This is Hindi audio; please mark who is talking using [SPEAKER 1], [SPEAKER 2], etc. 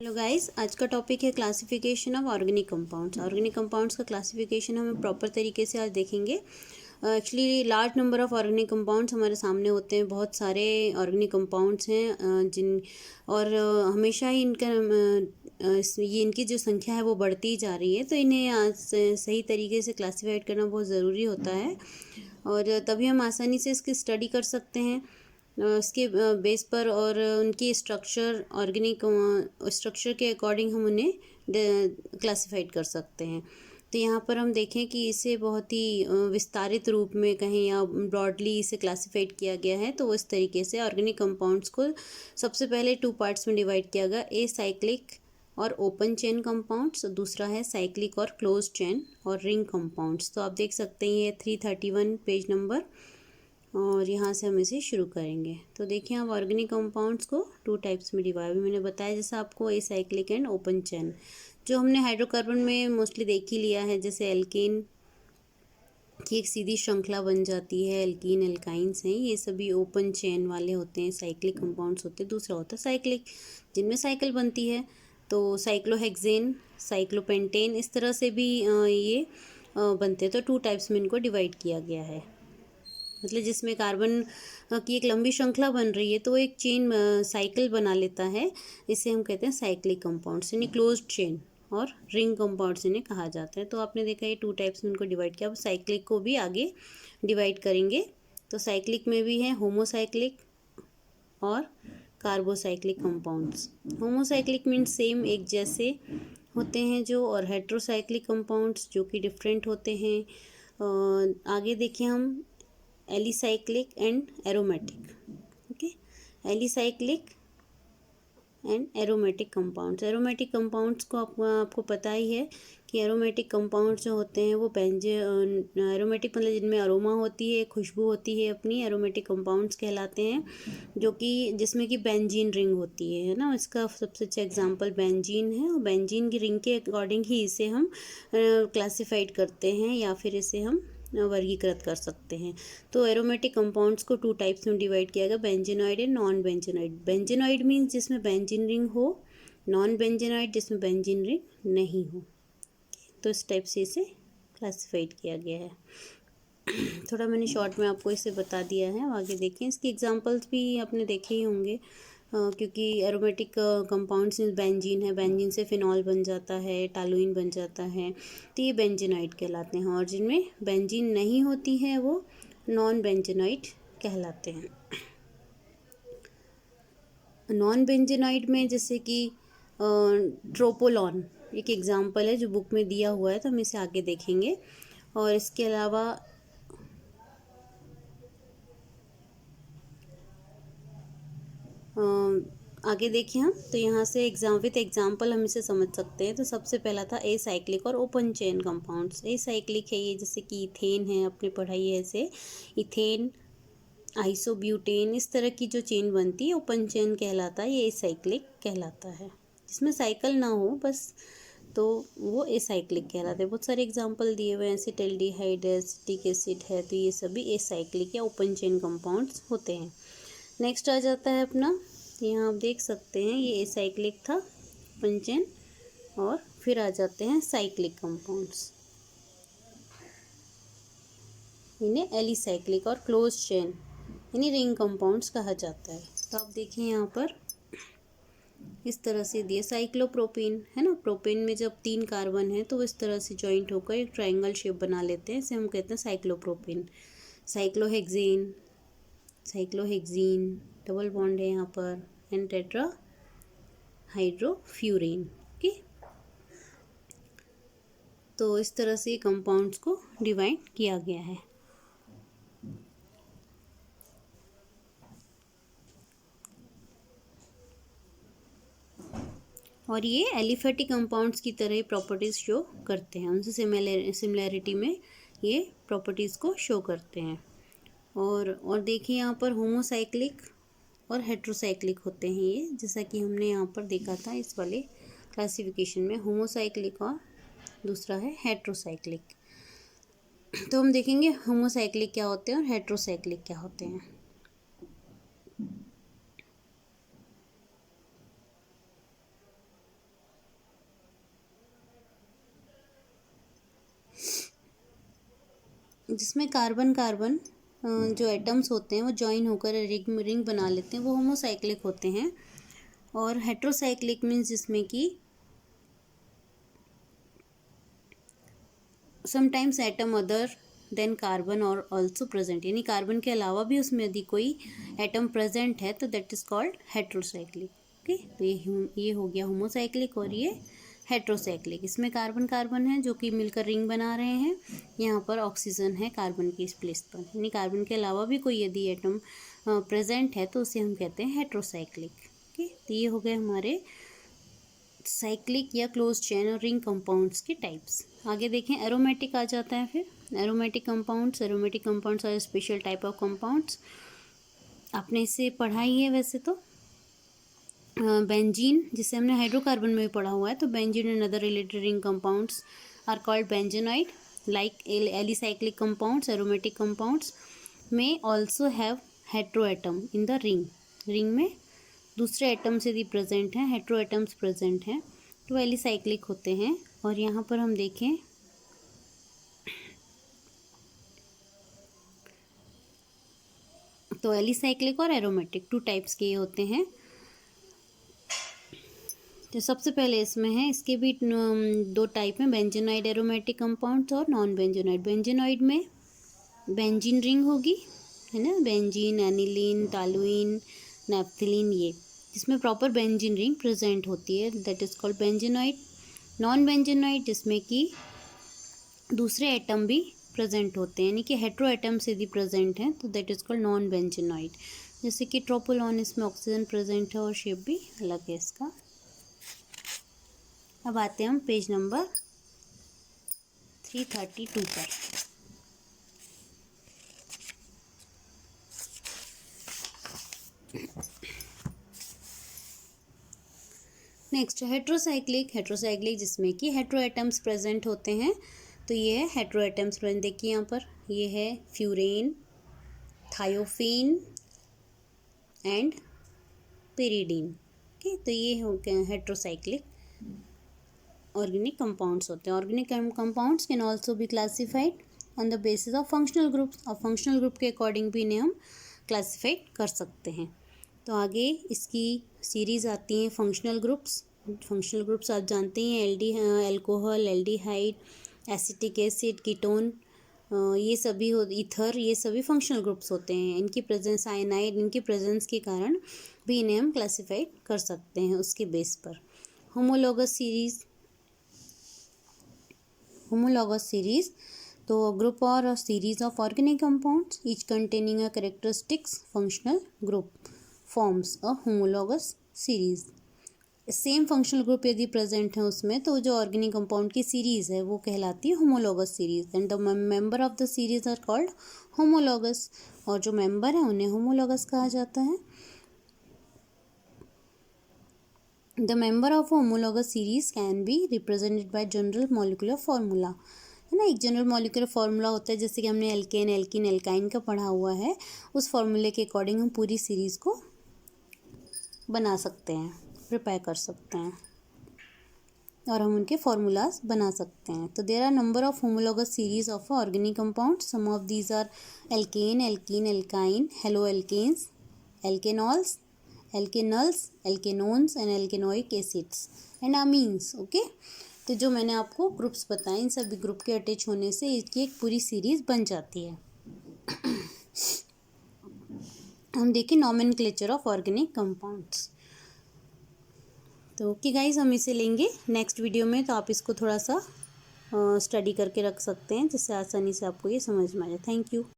[SPEAKER 1] हेलो गाइस, आज का टॉपिक है classification of organic compounds. Organic compounds का क्लासिफिकेशन हम प्रॉपर तरीके से आज देखेंगे। Actually large number of organic compounds हमारे सामने होते हैं, बहुत सारे ऑर्गेनिक कंपाउंड्स हैं जिन और हमेशा ही ये इनकी जो संख्या है वो बढ़ती ही जा रही है, तो इन्हें आज सही तरीके से क्लासिफाइड करना बहुत ज़रूरी होता है और तभी हम आसानी से इसकी स्टडी कर सकते हैं इसके बेस पर और उनकी स्ट्रक्चर ऑर्गेनिक स्ट्रक्चर के अकॉर्डिंग हम उन्हें क्लासिफाइड कर सकते हैं। तो यहाँ पर हम देखें कि इसे बहुत ही विस्तारित रूप में कहें या ब्रॉडली इसे क्लासिफाइड किया गया है। तो इस तरीके से ऑर्गेनिक कंपाउंड्स को सबसे पहले 2 पार्ट्स में डिवाइड किया गया, ए साइक्लिक और ओपन चेन कंपाउंड्स, दूसरा है साइक्लिक और क्लोज चेन और रिंग कंपाउंड्स। तो आप देख सकते हैं ये 331 पेज नंबर और यहाँ से हम इसे शुरू करेंगे। तो देखिए आप ऑर्गेनिक कंपाउंड्स को 2 टाइप्स में डिवाइड मैंने बताया जैसा आपको एसाइक्लिक एंड ओपन चेन, जो हमने हाइड्रोकार्बन में मोस्टली देख ही लिया है। जैसे एल्केन की एक सीधी श्रृंखला बन जाती है, एल्कीन एल्काइंस हैं, ये सभी ओपन चेन वाले होते हैं, साइक्लिक कंपाउंड्स होते हैं। दूसरा होता है साइक्लिक जिनमें साइकिल बनती है, तो साइक्लोहेक्सेन, साइक्लोपेंटेन, इस तरह से भी ये बनते हैं। तो 2 टाइप्स में इनको डिवाइड किया गया है। मतलब जिसमें कार्बन की एक लंबी श्रृंखला बन रही है तो एक चेन साइकिल बना लेता है, इसे हम कहते हैं साइक्लिक कंपाउंड्स, यानी क्लोज्ड चेन और रिंग कंपाउंड्स इन्हें कहा जाता है। तो आपने देखा ये 2 टाइप्स में इनको डिवाइड किया। अब साइक्लिक को भी आगे डिवाइड करेंगे। तो साइक्लिक में भी है होमोसाइक्लिक और carbocyclic compounds. Homocyclic means same, एक जैसे होते हैं जो, और हेट्रोसाइक्लिक कंपाउंड्स जो कि डिफरेंट होते हैं। आगे देखिए हम alicyclic and aromatic. Okay, alicyclic and aromatic compounds. Aromatic compounds को आपको पता ही है कि एरोमेटिक कंपाउंड्स जो होते हैं वो एरोमेटिक मतलब जिनमें अरोमा होती है, खुशबू होती है अपनी, एरोमेटिक कंपाउंड्स कहलाते हैं, जो कि जिसमें कि बेंजीन रिंग होती है ना। इसका सबसे अच्छा एग्जांपल बेंजीन है और बेंजीन की रिंग के अकॉर्डिंग ही इसे हम क्लासिफाइड करते हैं या फिर इसे हम वर्गीकृत कर सकते हैं। तो एरोमेटिक कंपाउंड्स को 2 टाइप्स में डिवाइड किया गया, benzenoid and non benzenoid. Benzenoid means जिसमें बेंजीन रिंग हो, नॉन बेंजीनॉइड जिसमें बेंजीन रिंग नहीं हो। तो इस टाइप से इसे क्लासिफाइड किया गया है। थोड़ा मैंने शॉर्ट में आपको इसे बता दिया है, आगे देखें। इसकी एग्जांपल्स भी आपने देखे ही होंगे क्योंकि एरोमेटिक कंपाउंड्स में बेंजीन है, बेंजीन से फिनॉल बन जाता है, टालुइन बन जाता है, तो ये बेंजीनॉइड कहलाते हैं। और जिनमें बेंजीन नहीं होती है वो नॉन बेंजीनॉइड कहलाते हैं। नॉन बेंजीनॉइड में जैसे कि ट्रोपोलॉन एक एग्जांपल है जो बुक में दिया हुआ है, तो हम इसे आगे देखेंगे। और इसके अलावा आगे देखिए हम, तो यहाँ से विथ एग्जांपल हम इसे समझ सकते हैं। तो सबसे पहला था ए साइक्लिक और open chain compounds. A cyclic है ये, जैसे कि इथेन है, आपने पढ़ाई है ऐसे, इथेन, आइसोब्यूटेन, इस तरह की जो चेन बनती है ओपन चेन कहलाता है, ये ए साइक्लिक कहलाता है। जिसमें साइकिल ना हो बस, तो वो ए साइक्लिक कहलाते हैं। बहुत सारे एग्जाम्पल दिए हुए हैं, एसिटाल्डिहाइड है, एसिटिक एसिड है, तो ये सभी ए साइक्लिक या ओपन चेन कंपाउंड्स होते हैं। नेक्स्ट आ जाता है अपना, यहाँ आप देख सकते हैं ये एसाइक्लिक था, ओपन चेन, और फिर आ जाते हैं साइक्लिक कंपाउंड्स, इन्हें एलिसाइक्लिक और क्लोज चेन यानी रिंग कंपाउंड्स कहा जाता है। तो आप देखिए यहाँ पर इस तरह से दिए, साइक्लोप्रोपेन है ना, प्रोपेन में जब 3 कार्बन है तो इस तरह से जॉइंट होकर एक ट्राइंगल शेप बना लेते हैं, इसे हम कहते हैं cyclopropane. Cyclohexane, cyclohexene, double bond है यहाँ पर, एंड टेट्रा हाइड्रोफ्यूरेन। ओके, तो इस तरह से कंपाउंड्स को डिवाइड किया गया है। और ये एलिफेटिक कंपाउंड्स की तरह प्रॉपर्टीज शो करते हैं, उनसे सिमिलैरिटी में ये प्रॉपर्टीज़ को शो करते हैं। और देखिए यहाँ पर होमोसाइक्लिक और हेट्रोसाइक्लिक होते हैं ये, जैसा कि हमने यहाँ पर देखा था इस वाले क्लासिफिकेशन में, होमोसाइक्लिक और दूसरा है हेट्रोसाइक्लिक। तो हम देखेंगे होमोसाइक्लिक क्या होते हैं और हेट्रोसाइक्लिक क्या होते हैं। जिसमें कार्बन कार्बन जो एटम्स होते हैं वो जॉइन होकर रिंग बना लेते हैं, वो होमोसाइक्लिक होते हैं। और हेट्रोसाइक्लिक मीन्स जिसमें कि sometimes atom other than carbon और ऑल्सो प्रेजेंट, यानी कार्बन के अलावा भी उसमें यदि कोई एटम प्रेजेंट है तो that is called heterocyclic. Okay, तो ये हो गया होमोसाइक्लिक और ये हेट्रोसाइक्लिक। इसमें कार्बन कार्बन है जो कि मिलकर रिंग बना रहे हैं, यहाँ पर ऑक्सीजन है कार्बन की इस प्लेस पर, यानी कार्बन के अलावा भी कोई यदि एटम प्रेजेंट है तो उसे हम कहते हैं हेट्रोसाइक्लिक। ओके, तो ये हो गए हमारे साइक्लिक या क्लोज चेन और रिंग कंपाउंड्स के टाइप्स। आगे देखें, एरोमेटिक आ जाता है फिर। Aromatic compounds are special type of compounds. आपने इसे पढ़ा ही है वैसे तो। बेंजीन, जिसे हमने हाइड्रोकार्बन में भी पढ़ा हुआ है, तो benzene and other related ring compounds are called benzenoid. Like alicyclic compounds, aromatic compounds में also have hetero atom in the ring. Ring में दूसरे एटम्स यदि प्रेजेंट हैं, हेट्रो एटम्स प्रेजेंट हैं, तो एलिसाइक्लिक होते हैं। और यहाँ पर हम देखें तो एलिसाइक्लिक और एरोमेटिक 2 टाइप्स के होते हैं। तो सबसे पहले इसमें है, इसके भी 2 टाइप हैं, बेंजेनॉइड एरोमेटिक कंपाउंड्स और नॉन बेंजेनॉइड। बेंजेनॉइड में बेंजीन रिंग होगी, है ना, बेंजीन, एनिलीन, टॉलुइन, नैप्थलीन, ये जिसमें प्रॉपर बेंजीन रिंग प्रेजेंट होती है, that is called benzenoid. Non benzenoid जिसमें कि दूसरे एटम भी प्रेजेंट होते हैं, यानी कि हेट्रो एटम्स यदि प्रेजेंट हैं तो that is called non benzenoid. जैसे कि ट्रोपोलॉन, इसमें ऑक्सीजन प्रेजेंट है और शेप भी अलग है इसका। अब आते हैं हम पेज नंबर 332 पर। नेक्स्ट हेट्रोसाइक्लिक जिसमें कि हेट्रो एटम्स प्रेजेंट होते हैं, तो ये है हेट्रो एटम्स प्रेजेंट। देखिए यहाँ पर ये है फ्यूरेन, थायोफेन एंड पेरिडीन। ओके, तो ये हो गए हेट्रोसाइक्लिक ऑर्गेनिक कंपाउंड्स होते हैं। Organic compounds can also be classified on the basis of functional groups, और फंक्शनल ग्रुप के अकॉर्डिंग भी इन्हें हम क्लासिफाइड कर सकते हैं। तो आगे इसकी सीरीज़ आती हैं फंक्शनल ग्रुप्स। फंक्शनल ग्रुप्स आप जानते हैं, alcohol, aldehyde, acetic acid, ketone, ये सभी ईथर, ये सभी फंक्शनल ग्रुप्स होते हैं। इनकी प्रेजेंस, साइनाइड, इनकी प्रेजेंस के कारण भी इन्हें हम क्लासिफाइड कर सकते हैं उसके बेस पर। होमोलॉगस सीरीज तो ग्रुप और series of organic compounds each containing a characteristics functional group forms a homologous series. Same functional group यदि प्रेजेंट है उसमें, तो जो ऑर्गेनिक कंपाउंड की सीरीज है वो कहलाती है homologous series, and the member of the series are called homologous, और जो मेंबर है उन्हें होमोलॉगस कहा जाता है। The member of homologous series can be represented by general molecular formula, है ना। एक जनरल मॉलिक्यूलर फार्मूला होता है, जैसे कि हमने एल्केन, एल्कीन, एल्काइन का पढ़ा हुआ है, उस फार्मूले के अकॉर्डिंग हम पूरी सीरीज़ को बना सकते हैं, प्रिपेयर कर सकते हैं और हम उनके फार्मूलाज बना सकते हैं। तो there are number of homologous series of organic compounds. Some of these are alkane, alkene, alkyne, halo alkanes, alkanols, alkanals, alkanones and alkanoic acids and amines. Okay, तो जो मैंने आपको ग्रुप्स बताए, इन सभी ग्रुप के अटैच होने से इसकी एक पूरी सीरीज बन जाती है। हम देखें नॉमेनक्लेचर ऑफ ऑर्गेनिक कंपाउंड्स। तो ओके गाइज, हम इसे लेंगे नेक्स्ट वीडियो में, तो आप इसको थोड़ा सा स्टडी करके रख सकते हैं जिससे आसानी से आपको ये समझ में आ जाए। Thank you.